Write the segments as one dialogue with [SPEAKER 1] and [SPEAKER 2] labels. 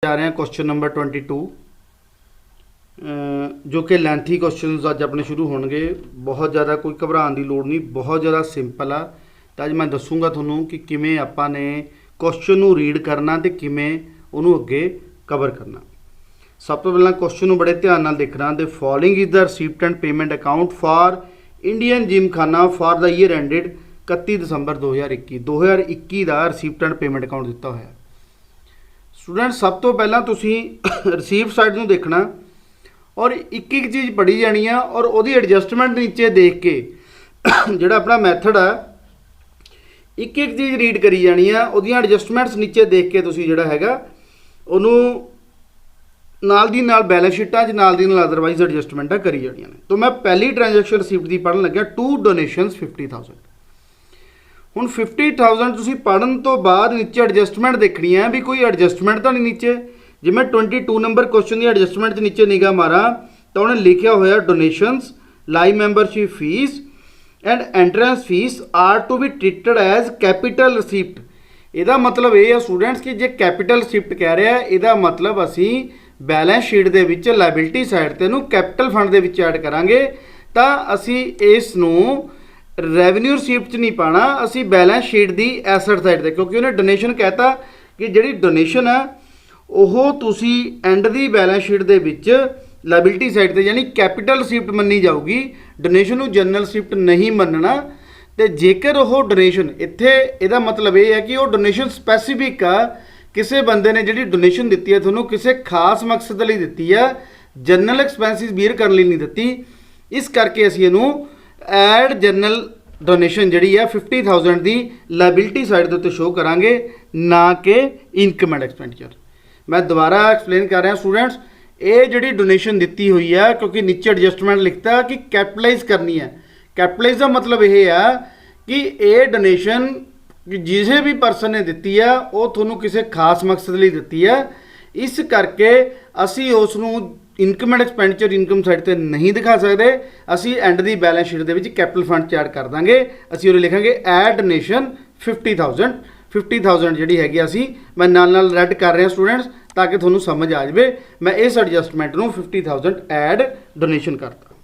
[SPEAKER 1] जा रहे हैं क्वेश्चन नंबर 22 जो कि ਲੈਂਥੀ क्वेश्चन ਅੱਜ ਆਪਣੇ ਸ਼ੁਰੂ ਹੋਣਗੇ। बहुत ज़्यादा कोई घबराਉਣ ਦੀ ਲੋੜ नहीं, बहुत ज़्यादा सिंपल आ। तो ਅੱਜ मैं ਦੱਸੂਗਾ ਤੁਹਾਨੂੰ कि ਕਿਵੇਂ ਆਪਾਂ ਨੇ क्वेश्चन ਨੂੰ ਰੀਡ ਕਰਨਾ ਤੇ ਕਿਵੇਂ ਉਹਨੂੰ ਅੱਗੇ ਕਵਰ ਕਰਨਾ। ਸਭ ਤੋਂ ਪਹਿਲਾਂ क्वेश्चन ਨੂੰ ਬੜੇ ਧਿਆਨ ਨਾਲ ਦੇਖਣਾ। The following is the receipt and payment account for Indian Gymkhana for the year ended 31 December 2021 ਦਾ ਰਿਸੀਪਟ ਐਂਡ ਪੇਮੈਂਟ ਅਕਾਊਂਟ ਦਿੱਤਾ ਹੋਇਆ। स्टूडेंट सब तो पहला तुसी रिसीव साइड में देखना और एक एक चीज़ पढ़ी जानी है और वो एडजस्टमेंट नीचे देख के जोड़ा अपना मैथड है एक एक चीज़ रीड करी जानी है। वो एडजस्टमेंट्स नीचे देख के तुसी जोड़ा हैगा उन्होंने नाल दी नाल बैलेंस शीटां च नाल दी नाल अदरवाइज एडजस्टमेंटां करी जानियां ने। तो मैं पहली ट्रांजैक्शन रिसीप्ट की पढ़न लग्या 2 डोनेशनस 50,000। ਹੁਣ 50,000 ਤੁਸੀਂ ਪੜਨ ਤੋਂ ਬਾਅਦ ਨੀਚੇ ਐਡਜਸਟਮੈਂਟ ਦੇਖਣੀ ਹੈ ਵੀ ਕੋਈ ਐਡਜਸਟਮੈਂਟ ਤਾਂ ਨਹੀਂ ਨੀਚੇ। ਜਿਵੇਂ 22 ਨੰਬਰ ਕੁਐਸਚਨ ਦੀ ਐਡਜਸਟਮੈਂਟ 'ਚ ਨੀਚੇ ਨਿਗਾਹ ਮਾਰਾਂ ਤਾਂ ਉਹਨੇ ਲਿਖਿਆ ਹੋਇਆ donations life membership fee and entrance fee are to be treated as capital receipt. ਇਹਦਾ ਮਤਲਬ ਇਹ ਆ ਸਟੂਡੈਂਟਸ ਕਿ ਜੇ ਕੈਪੀਟਲ ਰਿਸੀਪਟ ਕਹਿ ਰਿਹਾ ਇਹਦਾ ਮਤਲਬ ਅਸੀਂ ਬੈਲੈਂਸ ਸ਼ੀਟ ਦੇ ਵਿੱਚ ਲਾਇਬਿਲਿਟੀ ਸਾਈਡ ਤੇ ਇਹਨੂੰ ਕੈਪੀਟਲ ਫੰਡ ਦੇ ਵਿੱਚ ਐਡ ਕਰਾਂਗੇ ਤਾਂ ਅਸੀਂ ਇਸ ਨੂੰ ਰੈਵਨਿਊ ਰਿਸੀਪਟ 'ਚ ਨਹੀਂ ਪਾਣਾ, ਅਸੀਂ ਬੈਲੈਂਸ ਸ਼ੀਟ ਦੀ ਐਸਟ ਸਾਈਡ ਤੇ, ਕਿਉਂਕਿ ਉਹਨੇ ਡੋਨੇਸ਼ਨ ਕਹਿਤਾ ਕਿ ਜਿਹੜੀ ਡੋਨੇਸ਼ਨ ਹੈ ਉਹ ਤੁਸੀਂ ਐਂਡ ਦੀ ਬੈਲੈਂਸ ਸ਼ੀਟ ਦੇ ਵਿੱਚ ਲਾਇਬਿਲਿਟੀ ਸਾਈਡ ਤੇ ਯਾਨੀ ਕੈਪੀਟਲ ਰਿਸੀਪਟ ਮੰਨੀ ਜਾਊਗੀ। ਡੋਨੇਸ਼ਨ ਨੂੰ ਜਨਰਲ ਰਿਸੀਪਟ ਨਹੀਂ ਮੰਨਣਾ। ਤੇ ਜੇਕਰ ਉਹ ਡੋਨੇਸ਼ਨ ਇੱਥੇ ਇਹਦਾ ਮਤਲਬ ਇਹ ਹੈ ਕਿ ਉਹ ਡੋਨੇਸ਼ਨ ਸਪੈਸੀਫਿਕ ਆ, ਕਿਸੇ ਬੰਦੇ ਨੇ ਜਿਹੜੀ ਡੋਨੇਸ਼ਨ ਦਿੱਤੀ ਹੈ ਤੁਹਾਨੂੰ ਕਿਸੇ ਖਾਸ ਮਕਸਦ ਲਈ ਦਿੱਤੀ ਹੈ, ਜਨਰਲ ਐਕਸਪੈਂਸਿਸ ਬੀਅਰ ਕਰਨ ਲਈ ਨਹੀਂ ਦਿੱਤੀ। ਇਸ ਕਰਕੇ ਅਸੀਂ ਇਹਨੂੰ ਐਡ ਜਨਰਲ ਡੋਨੇਸ਼ਨ ਜਿਹੜੀ ਹੈ 50,000 ਦੀ ਲਾਇਬਿਲਿਟੀ ਸਾਈਡ ਦੇ ਉੱਤੇ ਸ਼ੋਅ ਕਰਾਂਗੇ, ਨਾ ਕਿ ਇਨਕਮ ਐਂਡ ਐਕਸਪੈਂਡੀਚਰ। ਮੈਂ ਦੁਬਾਰਾ ਐਕਸਪਲੇਨ ਕਰ ਰਿਹਾ ਸਟੂਡੈਂਟਸ, ਇਹ ਜਿਹੜੀ ਡੋਨੇਸ਼ਨ ਦਿੱਤੀ ਹੋਈ ਹੈ ਕਿਉਂਕਿ ਨੀਚੇ ਐਡਜਸਟਮੈਂਟ ਲਿਖਤਾ ਕਿ ਕੈਪੀਟਲਾਈਜ਼ ਕਰਨੀ ਹੈ। ਕੈਪੀਟਲਾਈਜ਼ ਦਾ ਮਤਲਬ ਇਹ ਆ ਕਿ ਇਹ ਡੋਨੇਸ਼ਨ ਕਿਸੇ ਵੀ ਪਰਸਨ ਨੇ ਦਿੱਤੀ ਹੈ ਉਹ ਤੁਹਾਨੂੰ ਕਿਸੇ ਖਾਸ ਮਕਸਦ ਲਈ ਦਿੱਤੀ ਹੈ। ਇਸ ਕਰਕੇ ਅਸੀਂ ਉਸ ਨੂੰ income and expenditure income side ਤੇ ਨਹੀਂ ਦਿਖਾ ਸਕਦੇ, ਅਸੀਂ ਐਂਡ ਦੀ ਬੈਲੈਂਸ ਸ਼ੀਟ ਦੇ ਵਿੱਚ ਕੈਪੀਟਲ ਫੰਡ 'ਚ ਐਡ ਕਰ ਦਾਂਗੇ। ਅਸੀਂ ਉਹਦੇ ਲਿਖਾਂਗੇ ਐਡ ਡੋਨੇਸ਼ਨ 50,000 ਜਿਹੜੀ ਹੈਗੀ ਅਸੀਂ ਮੈਂ ਨਾਲ ਨਾਲ ਰੈਡ ਕਰ ਰਿਹਾ ਸਟੂਡੈਂਟਸ ਤਾਂ ਕਿ ਤੁਹਾਨੂੰ ਸਮਝ ਆ ਜਾਵੇ। ਮੈਂ ਇਸ ਐਡਜਸਟਮੈਂਟ ਨੂੰ 50,000 ਐਡ ਡੋਨੇਸ਼ਨ ਕਰਤਾ।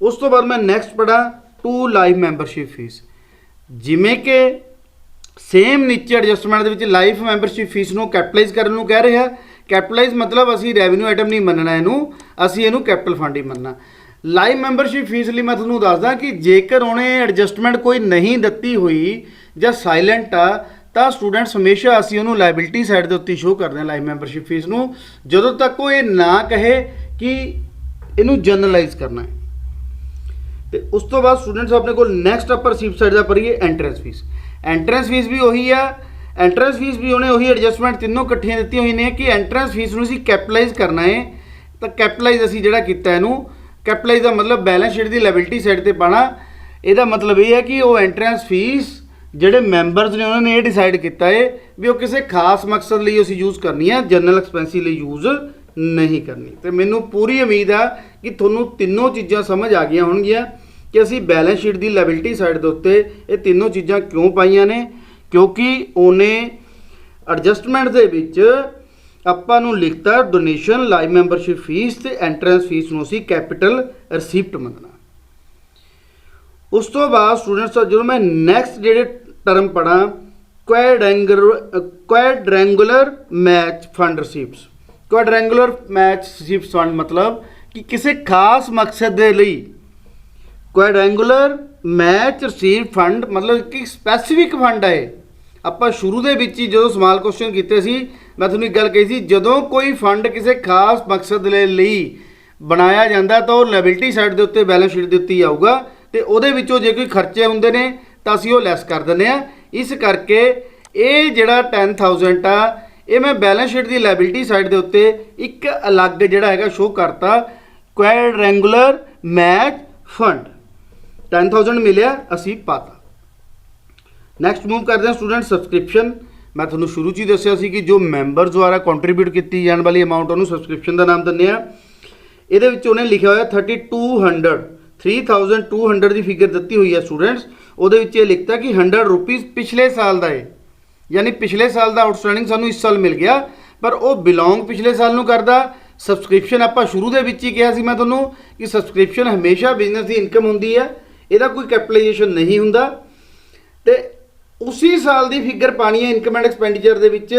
[SPEAKER 1] ਉਸ ਤੋਂ ਬਾਅਦ ਮੈਂ ਨੈਕਸਟ ਪੜ੍ਹਾ 2 ਲਾਈਫ ਮੈਂਬਰਸ਼ਿਪ ਫੀਸ। ਜਿਵੇਂ ਕਿ ਸੇਮ ਨੀਚੇ ਐਡਜਸਟਮੈਂਟ ਦੇ ਵਿੱਚ ਲਾਈਫ ਮੈਂਬਰਸ਼ਿਪ ਫੀਸ ਨੂੰ ਕੈਪੀਟਲਾਈਜ਼ ਕਰਨ ਨੂੰ ਕਹਿ ਰਿਹਾ। ਕੈਪੀਟਲਾਈਜ਼ ਮਤਲਬ ਅਸੀਂ ਰੈਵਨਿਊ ਆਈਟਮ ਨਹੀਂ ਮੰਨਣਾ, ਇਹਨੂੰ ਅਸੀਂ ਇਹਨੂੰ ਕੈਪੀਟਲ ਫੰਡ ਹੀ ਮੰਨਣਾ। ਲਾਈਵ ਮੈਂਬਰਸ਼ਿਪ ਫੀਸ ਲਈ ਮੈਂ ਤੁਹਾਨੂੰ ਦੱਸਦਾ ਕਿ ਜੇਕਰ ਉਹਨੇ ਐਡਜਸਟਮੈਂਟ ਕੋਈ ਨਹੀਂ ਦਿੱਤੀ ਹੋਈ ਜਾਂ ਸਾਇਲੈਂਟ ਆ ਤਾਂ ਸਟੂਡੈਂਟਸ ਹਮੇਸ਼ਾ ਅਸੀਂ ਉਹਨੂੰ ਲਾਇਬਿਲਿਟੀ ਸਾਈਡ ਦੇ ਉੱਤੇ ਸ਼ੋਅ ਕਰਦੇ ਹਾਂ ਲਾਈਵ ਮੈਂਬਰਸ਼ਿਪ ਫੀਸ ਨੂੰ, ਜਦੋਂ ਤੱਕ ਉਹ ਇਹ ਨਾ ਕਹੇ ਕਿ ਇਹਨੂੰ ਜਨਰਲਾਈਜ਼ ਕਰਨਾ ਹੈ। ਤੇ ਉਸ ਤੋਂ ਬਾਅਦ ਸਟੂਡੈਂਟਸ ਆਪਣੇ ਕੋਲ ਨੈਕਸਟ ਆਪਾਂ ਰਿਸੀਪਟ ਸਾਈਡ ਦਾ ਪੜ੍ਹੀਏ ਐਂਟਰੈਂਸ ਫੀਸ। ਐਂਟਰੈਂਸ ਫੀਸ ਵੀ ਉਹੀ ਆ, ਐਂਟਰੈਂਸ ਫੀਸ ਵੀ ਉਹਨੇ ਉਹੀ ਐਡਜਸਟਮੈਂਟ ਤਿੰਨੋਂ ਇਕੱਠੀਆਂ ਦਿੱਤੀਆਂ ਹੋਈਆਂ ਨੇ ਕਿ ਐਂਟਰੈਂਸ ਫੀਸ ਨੂੰ ਅਸੀਂ ਕੈਪੀਟਲਾਈਜ਼ ਕਰਨਾ ਹੈ। ਤਾਂ ਕੈਪੀਟਲਾਈਜ਼ ਅਸੀਂ ਜਿਹੜਾ ਕੀਤਾ ਇਹਨੂੰ, ਕੈਪੀਟਲਾਈਜ਼ ਦਾ ਮਤਲਬ ਬੈਲੈਂਸ ਸ਼ੀਟ ਦੀ ਲਾਇਬਿਲਿਟੀ ਸਾਈਡ ਤੇ ਪਾਣਾ। ਇਹਦਾ ਮਤਲਬ ਇਹ ਹੈ ਕਿ ਉਹ ਐਂਟਰੈਂਸ ਫੀਸ ਜਿਹੜੇ ਮੈਂਬਰਸ ਨੇ ਉਹਨਾਂ ਨੇ ਇਹ ਡਿਸਾਈਡ ਕੀਤਾ ਹੈ ਵੀ ਉਹ ਕਿਸੇ ਖਾਸ ਮਕਸਦ ਲਈ ਅਸੀਂ ਯੂਜ਼ ਕਰਨੀ ਹੈ, ਜਨਰਲ ਐਕਸਪੈਂਸੀ ਲਈ ਯੂਜ਼ ਨਹੀਂ ਕਰਨੀ। ਤੇ ਮੈਨੂੰ ਪੂਰੀ ਉਮੀਦ ਆ ਕਿ ਤੁਹਾਨੂੰ ਤਿੰਨੋਂ ਚੀਜ਼ਾਂ ਸਮਝ ਆ ਗਈਆਂ ਹੋਣਗੀਆਂ ਕਿ ਅਸੀਂ ਬੈਲੈਂਸ ਸ਼ੀਟ ਦੀ ਲਾਇਬਿਲਿਟੀ ਸਾਈਡ ਦੇ ਉੱਤੇ ਇਹ ਤਿੰਨੋਂ ਚੀਜ਼ਾਂ ਕਿਉਂ ਪਾਈਆਂ ਨੇ, ਕਿਉਂਕਿ ਉਹਨੇ ਐਡਜਸਟਮੈਂਟ ਦੇ ਵਿੱਚ ਆਪਾਂ ਨੂੰ ਲਿਖਤਾ ਡੋਨੇਸ਼ਨ ਲਾਈਵ ਮੈਂਬਰਸ਼ਿਪ ਫੀਸ ਤੇ ਐਂਟਰੈਂਸ ਫੀਸ ਨੂੰ ਅਸੀਂ ਕੈਪੀਟਲ ਰਿਸੀਪਟ ਮੰਨਣਾ। ਉਸ ਤੋਂ ਬਾਅਦ ਸਟੂਡੈਂਟਸ ਜਦੋਂ ਮੈਂ ਨੈਕਸਟ ਜਿਹੜੇ ਟਰਮ ਪੜ੍ਹਾਂ ਕੁਐਡਰੈਂਗੂਲਰ ਮੈਚ ਫੰਡ ਰਿਸੀਪਟਸ। ਕੁਐਡਰੈਂਗੂਲਰ ਮੈਚ ਰਿਸੀਪਟਸ ਫੰਡ ਮਤਲਬ ਕਿ ਕਿਸੇ ਖਾਸ ਮਕਸਦ ਦੇ ਲਈ ਕੁਐਡਰੈਂਗੂਲਰ ਮੈਚ ਰਿਸੀਪਟ ਫੰਡ ਮਤਲਬ ਕਿ ਸਪੈਸੀਫਿਕ ਫੰਡ ਹੈ। ਆਪਾਂ ਸ਼ੁਰੂ ਦੇ ਵਿੱਚ ਹੀ ਜਦੋਂ ਸਮਾਲ ਕੁਐਸਚਨ ਕੀਤੇ ਸੀ ਮੈਂ ਤੁਹਾਨੂੰ ਇੱਕ ਗੱਲ ਕਹੀ ਸੀ, ਜਦੋਂ ਕੋਈ ਫੰਡ ਕਿਸੇ ਖਾਸ ਮਕਸਦ ਦੇ ਲਈ ਬਣਾਇਆ ਜਾਂਦਾ ਤਾਂ ਉਹ ਲਾਇਬਿਲਿਟੀ ਸਾਈਡ ਦੇ ਉੱਤੇ ਬੈਲੈਂਸ ਸ਼ੀਟ ਦੇ ਉੱਤੇ ਹੀ ਆਊਗਾ ਤੇ ਉਹਦੇ ਵਿੱਚੋਂ ਜੇ ਕੋਈ ਖਰਚੇ ਹੁੰਦੇ ਨੇ ਤਾਂ ਅਸੀਂ ਉਹ ਲੈਸ ਕਰ ਦਿੰਦੇ ਆ। ਇਸ ਕਰਕੇ ਇਹ ਜਿਹੜਾ 10,000 ਆ ਇਹ ਮੈਂ ਬੈਲੈਂਸ ਸ਼ੀਟ ਦੀ ਲਾਇਬਿਲਿਟੀ ਸਾਈਡ ਦੇ ਉੱਤੇ ਇੱਕ ਅਲੱਗ ਜਿਹੜਾ ਹੈਗਾ ਸ਼ੋਅ ਕਰਤਾ ਕੁਐਡਰੈਂਗੂਲਰ ਮੈਚ ਫੰਡ। 10,000 ਮਿਲਿਆ ਅਸੀਂ ਪਾਤਾ। ਨੈਕਸਟ ਮੂਵ ਕਰਦੇ ਹਾਂ ਸਟੂਡੈਂਟ ਸਬਸਕ੍ਰਿਪਸ਼ਨ। ਮੈਂ ਤੁਹਾਨੂੰ ਸ਼ੁਰੂ 'ਚ ਹੀ ਦੱਸਿਆ ਸੀ ਕਿ ਜੋ ਮੈਂਬਰ ਦੁਆਰਾ ਕੰਟਰੀਬਿਊਟ ਕੀਤੀ ਜਾਣ ਵਾਲੀ ਅਮਾਊਂਟ ਉਹਨੂੰ ਸਬਸਕ੍ਰਿਪਸ਼ਨ ਦਾ ਨਾਮ ਦਿੰਦੇ ਆ। ਇਹਦੇ ਵਿੱਚ ਉਹਨੇ ਲਿਖਿਆ ਹੋਇਆ 3,200 ਦੀ ਫਿਗਰ ਦਿੱਤੀ ਹੋਈ ਹੈ ਸਟੂਡੈਂਟਸ। ਉਹਦੇ ਵਿੱਚ ਇਹ ਲਿਖਤਾ ਕਿ 100 ਰੁਪੀਜ਼ ਪਿਛਲੇ ਸਾਲ ਦਾ ਹੈ, ਯਾਨੀ ਪਿਛਲੇ ਸਾਲ ਦਾ ਆਊਟਸਟੈਂਡਿੰਗ ਸਾਨੂੰ ਇਸ ਸਾਲ ਮਿਲ ਗਿਆ पर वो बिलोंग पिछले साल नूं करदा। सबसक्रिप्शन आपां शुरू दे विच ही कहा सी मैं तुहानूं कि सबसक्रिप्शन हमेशा बिजनेस की इनकम हुंदी है, इहदा कोई कैपिटलाइजेशन नहीं हुंदा। ते उसी साल की फिगर पानी है इनकम एंड एक्सपेंडिचर दे विच,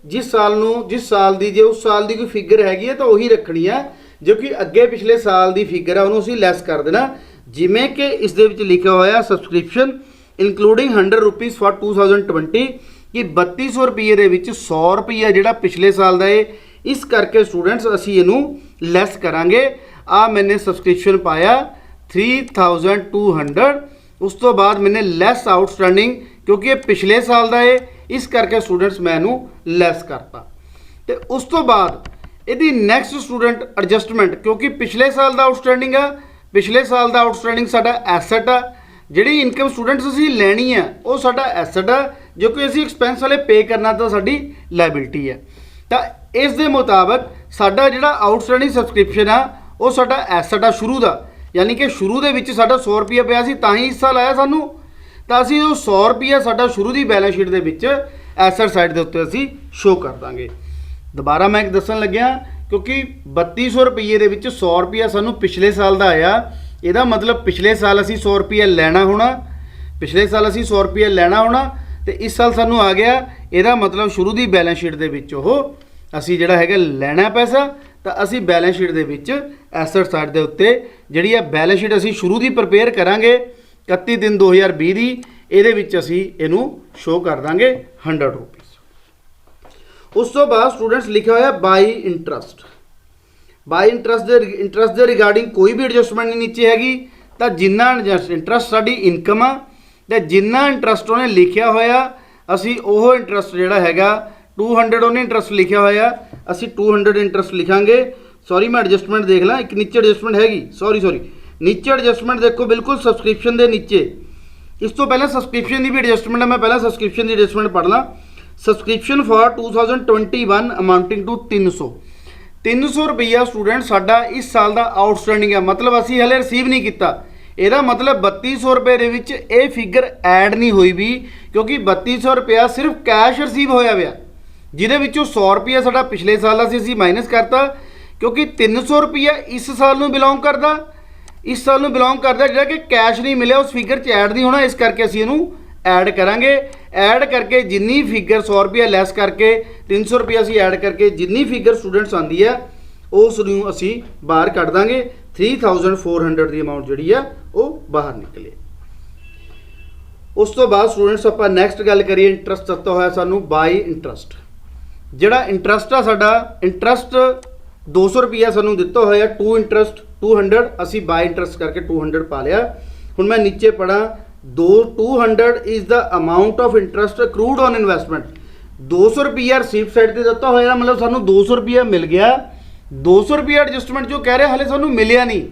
[SPEAKER 1] जिस साल की जो उस साल की कोई फिगर हैगी है तो वही रखनी है, जो कि अगे पिछले साल की फिगर है उन्होंने असीं लैस कर देना। जिमें कि इस दे विच लिखा होया सबसक्रिप्शन इंकलूडिंग 100 रुपीज़ फॉर 2020 कि 3200 रुपये दे विच 100 रुपया जिहड़ा पिछले साल का है, इस करके स्टूडेंट्स असीं इहनूं लैस करांगे। आ मैंने सबसक्रिप्शन पाया 3200, उस तो बाद मैंने लैस आउटस्टैंडिंग क्योंकि ये पिछले साल का है, इस करके स्टूडेंट्स मैं इहनूं लैस करता। तो उस तो बाद यदि नैक्सट स्टूडेंट एडजस्टमेंट, क्योंकि पिछले साल का आउटस्टैंडिंग है, पिछले साल का आउटस्टैंडिंग साडा एसैट है, जिहड़ी इनकम स्टूडेंट्स असीं लैनी है वो साडा एसैट है, जो कि असीं एक्सपेंस वाले पे करना तो साडी लाइबिलिटी है। तो इस दे मुताबक साडा जिहड़ा आउटस्टैंडिंग सबसक्रिप्शन है वो साडा एसैट है शुरू का, यानी कि शुरू दे विच साडा 100 रुपया पिया सी तां ही हिस्सा लाया सानूं, तो असीं वो 100 रुपया साडा शुरू की बैलेंस शीट दे विच एसैट साइड दे उत्ते असीं शो कर दांगे। दोबारा मैं एक दसन लग्या, क्योंकि 3200 रुपये दे विच 100 रुपया सानूं पिछले साल का आया, ਇਹਦਾ मतलब पिछले साल असी 100 रुपया लैना होना, पिछले साल असी 100 रुपया लैना होना, तो इस साल सानू आ गया, ਇਹਦਾ मतलब शुरू की बैलेंस शीट दे विच ਉਹ असी ਜਿਹੜਾ ਹੈਗਾ ਲੈਣਾ पैसा, तो असी बैलेंस शीट दे विच एसैट साइड दे उत्ते ਜਿਹੜੀ ਆ बैलेंस शीट असी शुरू की प्रिपेयर करांगे 31/3/2020 ਦੀ, ਇਹਦੇ ਵਿੱਚ ਅਸੀਂ ਇਹਨੂੰ शो कर दांगे 100 रुपीज़। उस तो बाद स्टूडेंट्स लिखा होया बाई इंटरस्ट। बाई इंटरस्ट के रिगार्डिंग कोई भी एडजस्टमेंट नहीं नीचे हैगी, तो जिन्ना इंटरस्ट साडी इनकम आ तो जिन्ना इंटरस्ट उन्हें लिखा होया असी वो इंटरस्ट जिहड़ा हैगा 200 उन्हें इंटरस्ट लिखा होया असी 200 इंटरस्ट लिखांगे। सॉरी मैं एडजस्टमेंट देख ला, एक नीचे एडजस्टमेंट हैगी, सॉरी नीचे एडजस्टमेंट देखो बिल्कुल सबसक्रिप्शन के नीचे। इस तो पहले सबसक्रिप्शन की भी एडजस्टमेंट है, मैं पहले सबसक्रिप्शन की एडजस्टमेंट पढ़ ला। सबसक्रिप्शन फॉर 2021 अमाउंटिंग टू 300 रुपया स्टूडेंट साडा इस साल का आउटस्टैंडिंग है, मतलब असी हले रिसीव नहीं किया। ਇਹਦਾ मतलब 3200 रुपये ਦੇ ਵਿੱਚ ਇਹ ਫਿਗਰ ਐਡ नहीं हुई भी, क्योंकि 3200 रुपया सिर्फ कैश रिसीव होया हुआ, ਜਿਹਦੇ ਵਿੱਚੋਂ 100 रुपया साडा पिछले साल ਦਾ ਸੀ ਅਸੀਂ माइनस करता, क्योंकि 300 रुपया इस साल ਨੂੰ बिलोंग करता, इस साल ਨੂੰ बिलोंग करता ਜਿਹੜਾ कि कैश नहीं मिले उस फिगर 'ਚ ऐड नहीं होना, इस करके ਅਸੀਂ ਇਹਨੂੰ ऐड करांगे। ऐड करके जिन्नी फिगर 100 रुपया लैस करके 300 रुपया असी ऐड करके जिन्नी फिगर स्टूडेंट्स आती है उसनूं असी बाहर कढ़ दांगे। 3400 की अमाउंट जिहड़ी है वो बाहर निकले। उस तो बाद स्टूडेंट्स आपां नैक्सट गल करिए इंटरस्ट दिता होया सानूं बाई इंटरस्ट। जिहड़ा इंटरस्ट आ साडा इंटरस्ट 200 रुपया सानूं दिता होया, टू इंटरस्ट 200 असी बाई इंटरस्ट करके 200 पा लिया। हुण मैं नीचे पढ़ा 200 is the amount of interest accrued on investment. 200 रुपया रिसीव साइड से दिता होया, मतलब सानूं 200 रुपया मिल गया। 200 रुपया एडजस्टमेंट जो कह रहे हाले सानूं मिलिया नहीं,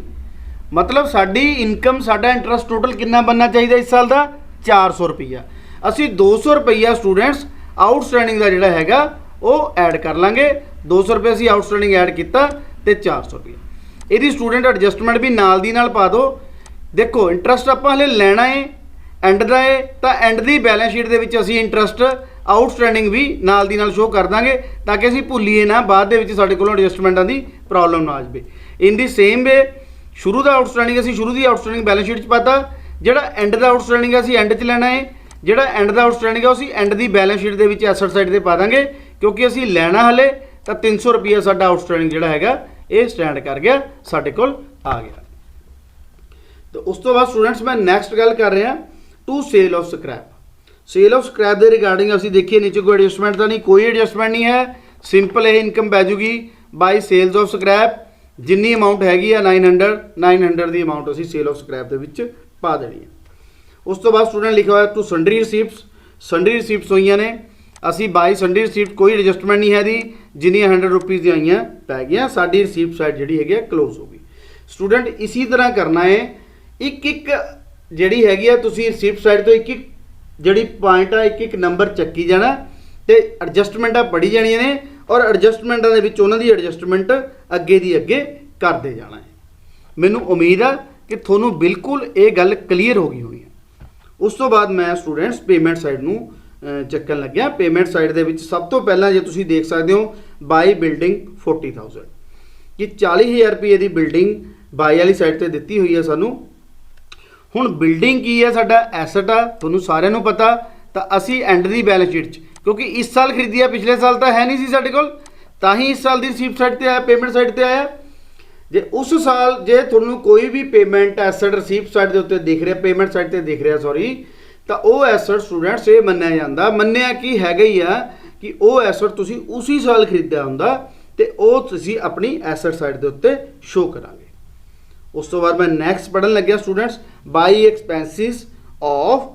[SPEAKER 1] मतलब साडी इनकम साडा इंटरस्ट टोटल कितना बनना चाहिए इस साल का 400 रुपया। असी 200 रुपया स्टूडेंट्स आउटस्टैंडिंग का जिहड़ा हैगा वो ऐड कर लांगे। 200 रुपये असी आउटस्टैंडिंग ऐड किया तो 400 रुपया। यदि स्टूडेंट एडजस्टमेंट भी नाल दी नाल पा दो। देखो इंटरस्ट आपां हले लैना है एंड का है, तो एंड की बैलेंस शीट के विच असी इंटरस्ट आउटस्टैंडिंग भी नाल दी नाल शो कर देंगे, ताकि असी भुलीए ना बाद दे विच साडे कोलों एडजस्टमेंटां की प्रॉब्लम ना आ जाए। इन दी सेम वे शुरू का आउटस्टैंडिंग असी शुरू की आउटस्टैंडिंग बैलेंस शीट पाता, जिहड़ा एंड का आउटस्टैंडिंग असी एंड च लैना है, जिहड़ा एंड का आउटस्टैंडिंग है असी एंड की बैलेंस शीट के विच एसैट साइड पर पा देंगे, क्योंकि असी लैना हले तो 300 रुपया साडा आउटस्टैंडिंग जिहड़ा हैगा ये स्टैंड कर गया, साडे कोल आ गया। तो उस तो बाद स्टूडेंट्स मैं नैक्सट गल कर रहा to sale of scrap. Sale of scrap के रिगार्डिंग असी देखिए नीचे कोई एडजस्टमेंट तो नहीं, कोई एडजस्टमेंट नहीं है, सिंपल ये इनकम पै जूगी बाई सेल्स ऑफ स्क्रैप। जिन्नी अमाउंट हैगी है 900 की अमाउंट असी सेल ऑफ स्क्रैप के विच पा देनी है। उस तो बाद स्टूडेंट लिखा हुआ to sundry receipts. Sundry receipts हुई ने, असी बाई सन्ड्री रिसीप्ट कोई एडजस्टमेंट नहीं है दी, जिन्नियां 100 रुपीज़ दी आईयां पै गई, साडी रिसीप्ट साइड जिहड़ी हैगी क्लोज हो गई। स्टूडेंट इसी तरह करना है, एक एक जिहड़ी हैगी है तुसीं रिसीप्ट साइड तो एक एक जिहड़ी पॉइंट है एक एक नंबर चक्की जाना ते एडजस्टमेंटां पढ़ी जानियां ने, और एडजस्टमेंटां दे विच उन्हां दी एडजस्टमेंट अगे दी अगे करते जाना है। मैनूं उम्मीद है कि तुहानूं बिल्कुल ये गल क्लीयर हो गई होनी है। उस तो बाद मैं स्टूडेंट्स पेमेंट साइड नूं ਚੱਕਣ ਲੱਗਿਆ। ਪੇਮੈਂਟ ਸਾਈਡ ਦੇ ਵਿੱਚ ਸਭ ਤੋਂ ਪਹਿਲਾਂ ਜੇ ਤੁਸੀਂ ਦੇਖ ਸਕਦੇ ਹੋ ਬਾਈ ਬਿਲਡਿੰਗ 40,000 ਕਿ 40,000 ਰੁਪਏ ਦੀ ਬਿਲਡਿੰਗ ਬਾਈ ਵਾਲੀ ਸਾਈਡ ਤੇ ਦਿੱਤੀ ਹੋਈ ਹੈ ਸਾਨੂੰ। ਹੁਣ ਬਿਲਡਿੰਗ ਕੀ ਹੈ, ਸਾਡਾ ਐਸਟ ਆ, ਤੁਹਾਨੂੰ ਸਾਰਿਆਂ ਨੂੰ ਪਤਾ। ਤਾਂ ਅਸੀਂ ਐਂਡ ਦੀ ਬੈਲੈਂਸ ਸ਼ੀਟ 'ਚ, ਕਿਉਂਕਿ ਇਸ ਸਾਲ ਖਰੀਦਿਆ ਪਿਛਲੇ ਸਾਲ ਤਾਂ ਹੈ ਨਹੀਂ ਸੀ ਸਾਡੇ ਕੋਲ, ਤਾਂ ਹੀ ਇਸ ਸਾਲ ਦੀ ਰਿਸੀਪਟ ਸਾਈਡ ਤੇ ਆਇਆ, ਪੇਮੈਂਟ ਸਾਈਡ ਤੇ ਆਇਆ। ਜੇ ਉਸ ਸਾਲ ਜੇ ਤੁਹਾਨੂੰ ਕੋਈ ਵੀ ਪੇਮੈਂਟ ਐਸਟ ਰਿਸੀਪਟ ਸਾਈਡ ਦੇ ਉੱਤੇ ਦਿਖ ਰਿਹਾ, ਪੇਮੈਂਟ ਸਾਈਡ ਤੇ ਦਿਖ ਰਿਹਾ ਸੌਰੀ, ਤਾਂ ਉਹ ਐਸਟ ਸਟੂਡੈਂਟਸ ਇਹ ਮੰਨਿਆ ਜਾਂਦਾ, ਮੰਨਿਆ ਕੀ ਹੈਗਾ ਹੀ ਆ ਕਿ ਉਹ ਐਸਟ ਤੁਸੀਂ ਉਸੇ ਸਾਲ ਖਰੀਦਿਆ ਹੁੰਦਾ ਤੇ ਉਹ ਤੁਸੀਂ ਆਪਣੀ ਐਸਟ ਸਾਈਡ ਦੇ ਉੱਤੇ ਸ਼ੋ ਕਰਾਂਗੇ। ਉਸ ਤੋਂ ਬਾਅਦ ਮੈਂ ਨੈਕਸਟ ਪੜ੍ਹਨ ਲੱਗਿਆ students, by expenses of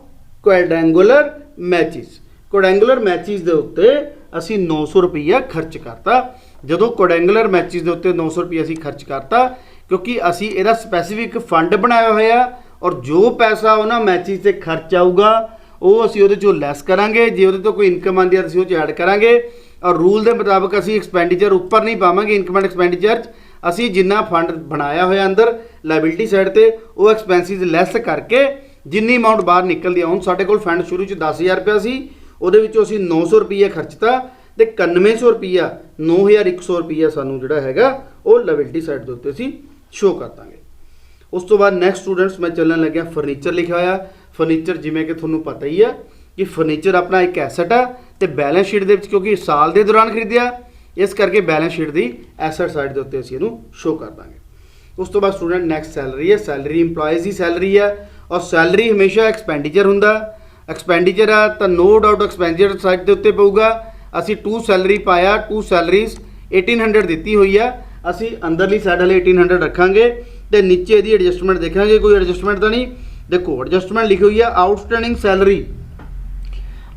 [SPEAKER 1] quadrangular matches. Quadrangular matches ਦੇ ਉੱਤੇ ਅਸੀਂ 900 ਰੁਪਈਆ ਖਰਚ ਕਰਤਾ। ਜਦੋਂ ਕੁਆਡਰੈਂਗੂਲਰ ਮੈਚਿਸ ਦੇ ਉੱਤੇ 900 ਰੁਪਈਆ ਅਸੀਂ ਖਰਚ ਕਰਤਾ, ਕਿਉਂਕਿ ਅਸੀਂ ਇਹਦਾ ਸਪੈਸੀਫਿਕ ਫੰਡ ਬਣਾਇਆ ਹੋਇਆ ਔਰ ਜੋ ਪੈਸਾ ਉਹਨਾਂ ਮੈਚਿਸ ਤੇ ਖਰਚ ਆਊਗਾ ਉਹ ਅਸੀਂ ਉਹਦੇ ਚੋਂ ਲੈਸ ਕਰਾਂਗੇ। ਜੇ ਉਹਦੇ ਤੋਂ ਕੋਈ ਇਨਕਮ ਆਉਂਦੀ ਹੈ ਅਸੀਂ ਉਹ 'ਚ ਐਡ ਕਰਾਂਗੇ ਔਰ ਰੂਲ ਦੇ ਮੁਤਾਬਕ ਅਸੀਂ ਐਕਸਪੈਂਡੀਚਰ ਉੱਪਰ ਨਹੀਂ ਪਾਵਾਂਗੇ। ਇਨਕਮ ਐਂਡ ਐਕਸਪੈਂਡੀਚਰ 'ਚ ਅਸੀਂ ਜਿੰਨਾ ਫੰਡ ਬਣਾਇਆ ਹੋਇਆ ਅੰਦਰ ਲਾਇਬਿਲਿਟੀ ਸਾਈਡ ਤੇ ਉਹ ਐਕਸਪੈਂਸਿਸ ਲੈਸ ਕਰਕੇ ਜਿੰਨੀ ਅਮਾਊਂਟ ਬਾਹਰ ਨਿਕਲਦੀ ਆ। ਹੁਣ ਸਾਡੇ ਕੋਲ ਫੰਡ ਸ਼ੁਰੂ 'ਚ 10,000 ਰੁਪਇਆ ਸੀ, ਉਹਦੇ ਵਿੱਚੋਂ ਅਸੀਂ 900 ਰੁਪਈਆ ਖਰਚਤਾ ਤੇ 9100 ਰੁਪਈਆ 9100 ਰੁਪਈਆ ਸਾਨੂੰ ਜਿਹੜਾ ਹੈਗਾ ਉਹ ਲਾਇਬਿਲਿਟੀ ਸਾਈਡ ਦੇ ਉੱਤੇ ਅਸੀਂ ਸ਼ੋ ਕਰ ਦਾਂਗੇ। ਉਸ ਤੋਂ ਬਾਅਦ ਨੈਕਸਟ ਸਟੂਡੈਂਟਸ ਮੈਂ ਚੱਲਣ ਲੱਗਿਆ ਫਰਨੀਚਰ ਲਿਖਿਆ ਹੋਇਆ। ਫਰਨੀਚਰ ਜਿਵੇਂ ਕਿ ਤੁਹਾਨੂੰ ਪਤਾ ਹੀ ਆ ਕਿ ਫਰਨੀਚਰ ਆਪਣਾ ਇੱਕ ਐਸਟ ਆ ਤੇ ਬੈਲੈਂਸ ਸ਼ੀਟ ਦੇ ਵਿੱਚ ਕਿਉਂਕਿ ਸਾਲ ਦੇ ਦੌਰਾਨ ਖਰੀਦਿਆ ਇਸ ਕਰਕੇ ਬੈਲੈਂਸ ਸ਼ੀਟ ਦੀ ਐਸਟ ਸਾਈਡ ਦੇ ਉੱਤੇ ਅਸੀਂ ਇਹਨੂੰ ਸ਼ੋ ਕਰ ਦਾਂਗੇ। ਉਸ ਤੋਂ ਬਾਅਦ ਸਟੂਡੈਂਟ ਨੈਕਸਟ ਸੈਲਰੀ ਹੈ। ਸੈਲਰੀ ਇੰਪਲੋਇਜ਼ ਦੀ ਸੈਲਰੀ ਹੈ ਔਰ ਸੈਲਰੀ ਹਮੇਸ਼ਾ ਐਕਸਪੈਂਡੀਚਰ ਹੁੰਦਾ। ਐਕਸਪੈਂਡੀਚਰ ਆ ਤਾਂ ਨੋ ਡਾਊਟ ਐਕਸਪੈਂਡੀਚਰ ਸਾਈਡ ਦੇ ਉੱਤੇ ਪਊਗਾ। ਅਸੀਂ 2 ਸੈਲਰੀ ਪਾਇਆ, 2 ਸੈਲਰੀਜ਼ 1800 ਦਿੱਤੀ ਹੋਈ ਆ, ਅਸੀਂ ਅੰਦਰਲੀ ਸਾਈਡ ਵਾਲੇ 1800 ਰੱਖਾਂਗੇ ਤੇ ਨੀਚੇ ਇਹਦੀ ਐਡਜਸਟਮੈਂਟ ਦੇਖਾਂਗੇ। ਕੋਈ ਐਡਜਸਟਮੈਂਟ ਤਾਂ ਨਹੀਂ, ਦੇਖੋ ਐਡਜਸਟਮੈਂਟ ਲਿਖੀ ਹੋਈ ਆ outstanding salary,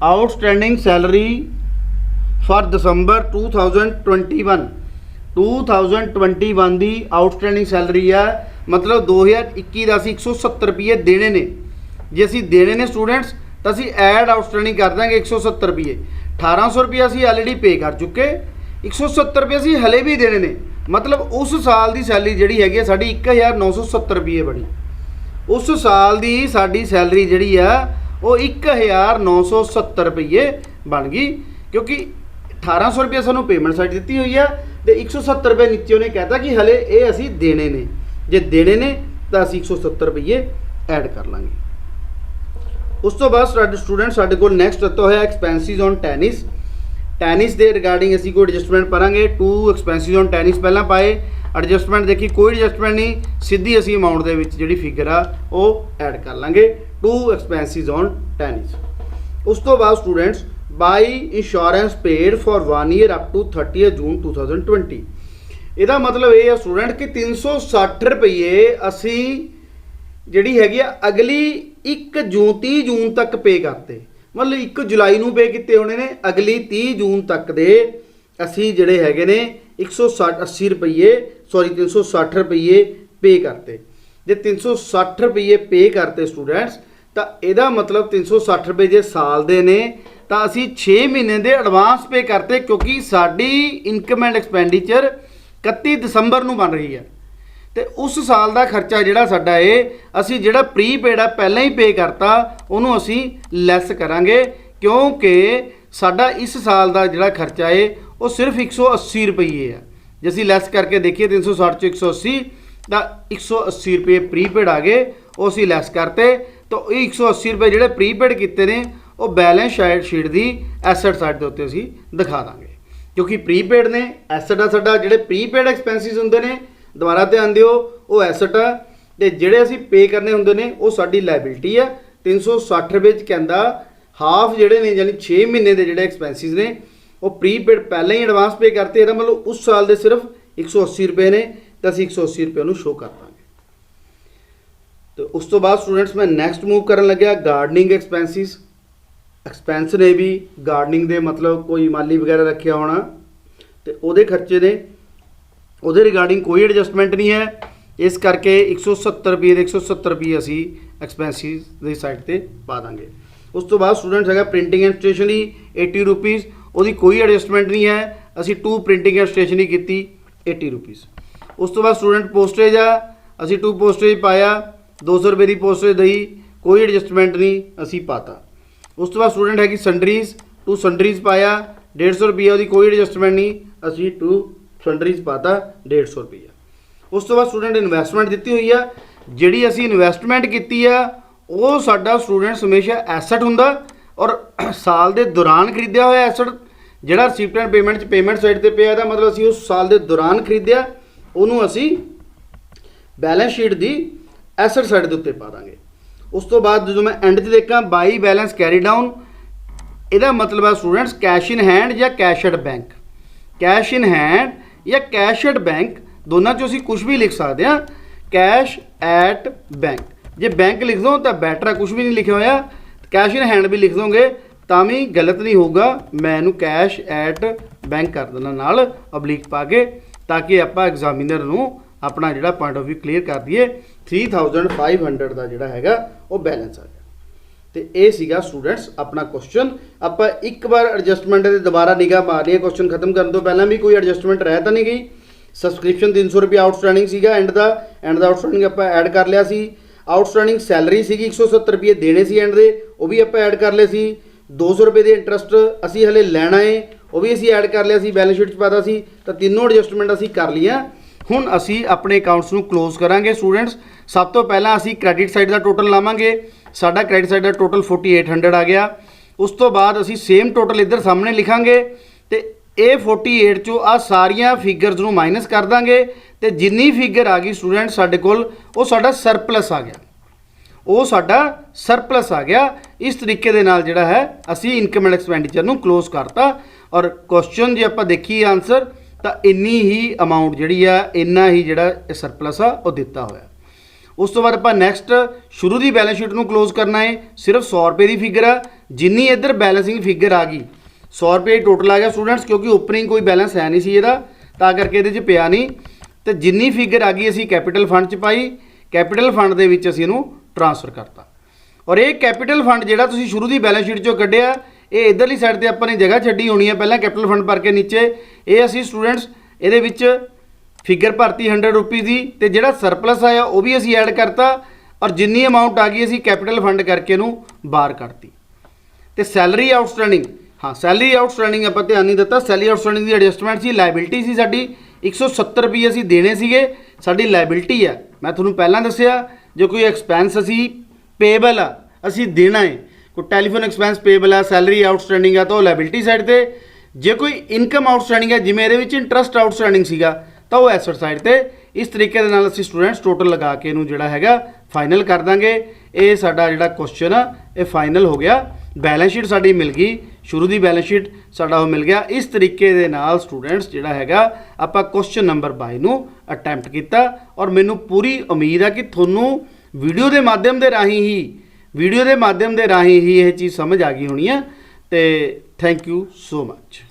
[SPEAKER 1] outstanding salary for December 2021 ਦੀ ਆਊਟਸਟੈਂਡਿੰਗ ਸੈਲਰੀ ਆ। ਮਤਲਬ 2021 ਦਾ ਅਸੀਂ 170 ਰੁਪਏ ਦੇਣੇ ਨੇ। ਜੇ ਅਸੀਂ ਦੇਣੇ ਨੇ ਸਟੂਡੈਂਟਸ ਤਾਂ ਅਸੀਂ ਐਡ ਆਊਟਸਟੈਂਡਿੰਗ ਕਰ ਦਾਂਗੇ 170 ਰੁਪਏ। 1800 ਰੁਪਏ ਅਸੀਂ ਆਲਰੇਡੀ ਪੇ ਕਰ ਚੁੱਕੇ, 170 ਰੁਪਏ ਅਸੀਂ ਹਲੇ ਵੀ ਦੇਣੇ ਨੇ। ਮਤਲਬ ਉਸ ਸਾਲ ਦੀ ਸੈਲਰੀ ਜਿਹੜੀ ਹੈਗੀ ਸਾਡੀ 1970 ਰੁਪਏ ਬਣੀ। ਉਸ ਸਾਲ ਦੀ ਸਾਡੀ ਸੈਲਰੀ ਜਿਹੜੀ ਆ ਉਹ 1970 ਰੁਪਏ ਬਣ ਗਈ, ਕਿਉਂਕਿ 1800 ਰੁਪਏ ਸਾਨੂੰ ਪੇਮੈਂਟ ਸਾਈਡ ਦਿੱਤੀ ਹੋਈ ਆ ਤੇ 170 ਰੁਪਏ ਨੀਚੇ ਉਹਨੇ ਕਹਿਤਾ ਕਿ ਹਲੇ ਇਹ ਅਸੀਂ ਦੇਣੇ ਨੇ। ਜੇ ਦੇਣੇ ਨੇ ਤਾਂ ਅਸੀਂ 170 ਰੁਪਏ ਐਡ ਕਰ ਲਾਂਗੇ। ਉਸ ਤੋਂ ਬਾਅਦ ਸਾਡੇ ਸਟੂਡੈਂਟ ਸਾਡੇ ਕੋਲ ਨੈਕਸਟ ਦਿੱਤਾ ਹੋਇਆ ਐਕਸਪੈਂਸਿਸ ਔਨ ਟੈਨਿਸ। ਟੈਨਿਸ ਦੇ ਰਿਗਾਰਡਿੰਗ ਅਸੀਂ ਕੋਈ ਐਡਜਸਟਮੈਂਟ ਕਰਾਂਗੇ। 2 ਐਕਸਪੈਂਸਿਸ ਔਨ ਟੈਨਿਸ ਪਹਿਲਾਂ ਪਾਏ, ਐਡਜਸਟਮੈਂਟ ਦੇਖੀ ਕੋਈ ਐਡਜਸਟਮੈਂਟ ਨਹੀਂ, ਸਿੱਧੀ ਅਸੀਂ ਅਮਾਊਂਟ ਦੇ ਵਿੱਚ ਜਿਹੜੀ ਫਿਗਰ ਆ ਉਹ ਐਡ ਕਰ ਲਾਂਗੇ 2 ਐਕਸਪੈਂਸਿਸ ਔਨ ਟੈਨਿਸ। ਉਸ ਤੋਂ ਬਾਅਦ students by insurance paid for 1 year up to 30 June 2020। ਇਹਦਾ ਮਤਲਬ ਇਹ ਆ ਸਟੂਡੈਂਟ ਕਿ 360 ਰੁਪਏ ਅਸੀਂ ਜਿਹੜੀ ਹੈਗੀ ਆ ਅਗਲੀ 30 ਜੂਨ ਤੱਕ ਪੇ ਕਰਤੇ। ਮਤਲਬ 1 ਜੁਲਾਈ ਨੂੰ ਪੇ ਕੀਤੇ ਹੋਣੇ ਨੇ, ਅਗਲੀ 30 ਜੂਨ ਤੱਕ ਦੇ ਅਸੀਂ ਜਿਹੜੇ ਹੈਗੇ ਨੇ 360 ਰੁਪਏ ਪੇ ਕਰਤੇ। ਜੇ 360 ਰੁਪਏ ਪੇ ਕਰਤੇ ਸਟੂਡੈਂਟਸ ਤਾਂ ਇਹਦਾ ਮਤਲਬ 360 ਰੁਪਏ ਜੇ ਸਾਲ ਦੇ ਨੇ ਤਾਂ ਅਸੀਂ 6 ਮਹੀਨੇ ਦੇ ਐਡਵਾਂਸ ਪੇ ਕਰਤੇ, ਕਿਉਂਕਿ ਸਾਡੀ ਇਨਕਮ ਐਂਡ ਐਕਸਪੈਂਡੀਚਰ 31 ਦਸੰਬਰ ਨੂੰ ਬਣ ਰਹੀ ਹੈ ਤੇ ਉਸ ਸਾਲ ਦਾ ਖਰਚਾ ਜਿਹੜਾ ਸਾਡਾ ਅਸੀਂ ਜਿਹੜਾ ਪ੍ਰੀਪੇਡ ਆ ਪਹਿਲਾਂ ਹੀ ਪੇ ਕਰਤਾ ਉਹਨੂੰ ਅਸੀਂ ਲੈਸ ਕਰਾਂਗੇ, ਕਿਉਂਕਿ ਸਾਡਾ ਇਸ ਸਾਲ ਦਾ ਜਿਹੜਾ ਖਰਚਾ ਉਹ ਸਿਰਫ 180 ਰੁਪਏ ਆ। ਜੇ ਅਸੀਂ ਲੈਸ ਕਰਕੇ ਦੇਖੀਏ 360 ਚੋਂ 180 ਤਾਂ 180 ਰੁਪਏ ਪ੍ਰੀਪੇਡ ਆ ਗਏ, ਉਹ ਅਸੀਂ ਲੈਸ ਕਰਤੇ। ਤਾਂ ਇਹ 180 ਰੁਪਏ ਜਿਹੜੇ ਪ੍ਰੀਪੇਡ ਕੀਤੇ ਨੇ ਉਹ ਬੈਲੈਂਸ ਸ਼ੀਟ ਦੀ ਐਸਟ ਸਾਈਡ ਦੇ ਉੱਤੇ ਅਸੀਂ ਦਿਖਾ ਦਾਂਗੇ, ਕਿਉਂਕਿ ਪ੍ਰੀਪੇਡ ਨੇ ਐਸਟ ਆ ਸਾਡਾ। ਜਿਹੜੇ ਪ੍ਰੀਪੇਡ ਐਕਸਪੈਂਸਿਸ ਹੁੰਦੇ ਨੇ ਦੁਬਾਰਾ ਧਿਆਨ ਦਿਓ ਉਹ ਐਸਟ ਆ ਤੇ ਜਿਹੜੇ ਅਸੀਂ ਪੇ ਕਰਨੇ ਹੁੰਦੇ ਨੇ ਉਹ ਸਾਡੀ ਲਾਇਬਿਲਿਟੀ ਆ। 360 ਰੁਪਏ 'ਚ ਕਹਿੰਦਾ ਹਾਫ ਜਿਹੜੇ ਨੇ ਯਾਨੀ 6 ਮਹੀਨੇ ਦੇ ਜਿਹੜੇ ਐਕਸਪੈਂਸਿਸ ਨੇ ਉਹ ਪ੍ਰੀਪੇਡ ਪਹਿਲਾਂ ਹੀ ਐਡਵਾਂਸ ਪੇ ਕਰਤੇ। ਇਹਦਾ ਮਤਲਬ ਉਸ ਸਾਲ ਦੇ ਸਿਰਫ 180 ਰੁਪਏ ਨੇ ਤਾਂ ਅਸੀਂ 180 ਰੁਪਏ ਨੂੰ ਸ਼ੋ ਕਰ ਦਾਂਗੇ। ਤੇ ਉਸ ਤੋਂ ਬਾਅਦ ਸਟੂਡੈਂਟਸ ਮੈਂ ਨੈਕਸਟ ਮੂਵ ਕਰਨ ਲੱਗਿਆ ਗਾਰਡਨਿੰਗ ਐਕਸਪੈਂਸਿਸ। ਐਕਸਪੈਂਸ ਨੇ ਵੀ ਗਾਰਡਨਿੰਗ ਦੇ ਮਤਲਬ ਕੋਈ ਮਾਲੀ ਵਗੈਰਾ ਰੱਖਿਆ ਹੋਣਾ ਤੇ ਉਹਦੇ ਖਰਚੇ ਨੇ, ਉਹਦੇ ਰਿਗਾਰਡਿੰਗ ਕੋਈ ਐਡਜਸਟਮੈਂਟ ਨਹੀਂ ਹੈ, ਇਸ ਕਰਕੇ 170 ਰੁਪਏ ਦੇ 170 ਰੁਪਏ ਅਸੀਂ ਐਕਸਪੈਂਸਿਸ ਦੀ ਸਾਈਡ ਤੇ ਪਾ ਦਾਂਗੇ। ਉਸ ਤੋਂ ਬਾਅਦ ਸਟੂਡੈਂਟਸ ਹੈਗਾ ਪ੍ਰਿੰਟਿੰਗ ਐਂਡ ਸਟੇਸ਼ਨਰੀ 80 ਰੁਪੀਜ਼, ਉਹਦੀ ਕੋਈ ਐਡਜਸਟਮੈਂਟ ਨਹੀਂ ਹੈ, ਅਸੀਂ 2 ਪ੍ਰਿੰਟਿੰਗ ਐਂਡ ਸਟੇਸ਼ਨਰੀ ਕੀਤੀ 80 ਰੁਪੀਜ਼। ਉਸ ਤੋਂ ਬਾਅਦ ਸਟੂਡੈਂਟ ਪੋਸਟੇਜ ਆ, ਅਸੀਂ 2 ਪੋਸਟੇਜ ਪਾਇਆ, 200 ਰੁਪਏ ਦੀ ਪੋਸਟੇਜ ਦਈ, ਕੋਈ ਐਡਜਸਟਮੈਂਟ ਨਹੀਂ ਅਸੀਂ ਪਾਤਾ। उस तो बाद स्टूडेंट हैगी संडरीज, टू संडरीज पाया 150 रुपया, ਉਹਦੀ कोई एडजस्टमेंट नहीं, ਅਸੀਂ टू संडरीज पाता 150 रुपया। उस तो बाद स्टूडेंट इन्वेस्टमेंट दी हुई है, ਜਿਹੜੀ ਅਸੀਂ ਇਨਵੈਸਟਮੈਂਟ ਕੀਤੀ ਆ ਉਹ ਸਾਡਾ ਸਟੂਡੈਂਟਸ ਹਮੇਸ਼ਾ ਐਸਟ ਹੁੰਦਾ ਔਰ ਸਾਲ ਦੇ ਦੌਰਾਨ ਖਰੀਦਿਆ ਹੋਇਆ ਐਸਟ ਜਿਹੜਾ ਰਿਸੀਪਟ ਐਂਡ ਪੇਮੈਂਟ 'ਚ ਪੇਮੈਂਟ ਸਾਈਡ ਤੇ ਪਿਆ ਦਾ ਮਤਲਬ ਅਸੀਂ ਉਸ ਸਾਲ ਦੇ ਦੌਰਾਨ ਖਰੀਦਿਆ, ਉਹਨੂੰ ਅਸੀਂ ਬੈਲੈਂਸ ਸ਼ੀਟ ਦੀ ਐਸਟ ਸਾਈਡ ਦੇ ਉੱਤੇ ਪਾ ਦਾਂਗੇ। ਉਸ ਤੋਂ ਬਾਅਦ ਜਦੋਂ ਮੈਂ ਐਂਡ 'ਚ ਦੇਖਾਂ ਬਾਈ ਬੈਲੈਂਸ ਕੈਰੀ ਡਾਊਨ, ਇਹਦਾ ਮਤਲਬ ਹੈ ਸਟੂਡੈਂਟਸ ਕੈਸ਼ ਇਨ ਹੈਂਡ ਜਾਂ cash at bank, cash in hand ਜਾਂ ਕੈਸ਼ ਐਟ ਬੈਂਕ ਦੋਨਾਂ 'ਚੋਂ ਅਸੀਂ ਕੁਝ ਵੀ ਲਿਖ ਸਕਦੇ ਹਾਂ। Cash at bank, J bank लिख दो तो बैटर है, कुछ भी नहीं लिखा होया, कैश इन हैंड भी लिख दोगे तो भी गलत नहीं होगा। मैं इनू कैश एट बैंक कर देना नाल अबलीक पा के, ताकि आप एग्जामिनर नू अपना जिहड़ा पॉइंट ऑफ व्यू क्लीयर कर दिए। 3500 का जिहड़ा हैगा वो बैलेंस आ गया। तो ये सीगा स्टूडेंट्स अपना क्वेश्चन। आप एक बार एडजस्टमेंट से दोबारा निगाह मारनी है, क्वेश्चन खत्म करने तो पहला भी कोई एडजस्टमेंट रह तो नहीं गई। सबसक्रिप्शन 300 रुपया आउटस्टैंडिंग सीगा, एंड दा आउटस्टैंडिंग आप ऐड कर लिया सी। आउटस्टैंडिंग सैलरी सीगी 170 रुपये देने सी एंड दे, वो भी आप ऐड कर लिया सी। 200 रुपये के इंटरस्ट असी हले लैना है, वो भी असी ऐड कर लिया सी, बैलेंस शीट पाता सी। तो तीनों एडजस्टमेंट असी कर लिया। हुण असी अपने अकाउंट्स नूं क्लोज करांगे स्टूडेंट्स। सब तो पहला असी क्रेडिट साइड का टोटल लावांगे, साडा क्रेडिट साइड का टोटल 4800 आ गया। उस तो बाद असी सेम टोटल इधर सामने लिखांगे तो ये 48 चो आ सारिया फिगरस नूं माइनस कर देंगे तो जिन्नी फिगर आ गई स्टूडेंट साडे कोल वो साडा सरप्लस आ गया, वो साडा सरप्लस आ गया। इस तरीके दे नाल जिहड़ा है असी इनकम एंड एक्सपेंडिचर नूं क्लोज करता। और क्वेश्चन जे आपां देखीए आंसर तो इन्नी ही अमाउंट जिहड़ी आ इन्ना ही जिहड़ा सरप्लस आ वो दिता होया। उस तो बाद आपां नैक्सट शुरू की बैलेंस शीट नूं क्लोज करना है। सिर्फ 100 रुपये की फिगर आ, जिन्नी इधर बैलेंसिंग फिगर आ गई 100 रुपये टोटल आ गया स्टूडेंट्स, क्योंकि ओपनिंग कोई बैलेंस है नहीं सी इहदा, तां करके इहदे च पिया नहीं। तो जिन्नी फिगर आ गई असी कैपिटल फंड च पाई, कैपिटल फंड दे विच असी इहनूं ट्रांसफर करता। और ये कैपिटल फंड जिहड़ा तुसीं शुरू की बैलेंस शीट चों कढिआ, ये इधरली साइड ते आपां ने जगह छड्डी होनी है, पहलां कैपिटल फंड भर के नीचे ये असी स्टूडेंट्स इहदे विच फिगर भरती 100 रुपीज़ की, तो जिहड़ा सरप्लस आया वो भी असी ऐड करता। और जिन्नी अमाउंट आ गई असी कैपिटल फंड करके इहनूं बाहर करती। तो सैलरी आउटस्टैंडिंग, हाँ सैलरी आउटस्टैंडिंग आप ध्यान नहीं दिता। सैलरी आउटस्टैंडिंग की एडजस्टमेंट सी, लाइबिलिटी सी साडी 170 रुपये असी देने सीगे, साडी लाइबिलिटी है। मैं तुहानूं पहलां दस्सिआ जो कोई एक्सपेंस असी पेएबल आ असी देना है, कोई टैलीफोन एक्सपेंस पेएबल है, सैलरी आउटस्टैंडिंग है तो लाइबिलिटी साइड ते, जे कोई इनकम आउटस्टैंडिंग है जिवें इहदे विच इंटरस्ट आउटस्टैंडिंग सीगा तो वो एसेट साइड ते। इस तरीके दे नाल असी स्टूडेंट्स टोटल लगा के इहनूं जिहड़ा हैगा फाइनल कर दांगे। ये साडा जिहड़ा क्वेश्चन आ ये फाइनल हो गया। बैलेंस शीट साडी मिल गई, शुरू की बैलेंस शीट साडा वो मिल गया। इस तरीके दे नाल स्टूडेंट्स जिहड़ा हैगा आपां क्वेश्चन नंबर 22 नूं अटैम्प्ट किया। और मैनूं पूरी उम्मीद है कि तुहानूं वीडियो के माध्यम के राही ही ये चीज़ समझ आ गई होनी है। तो थैंक यू सो मच।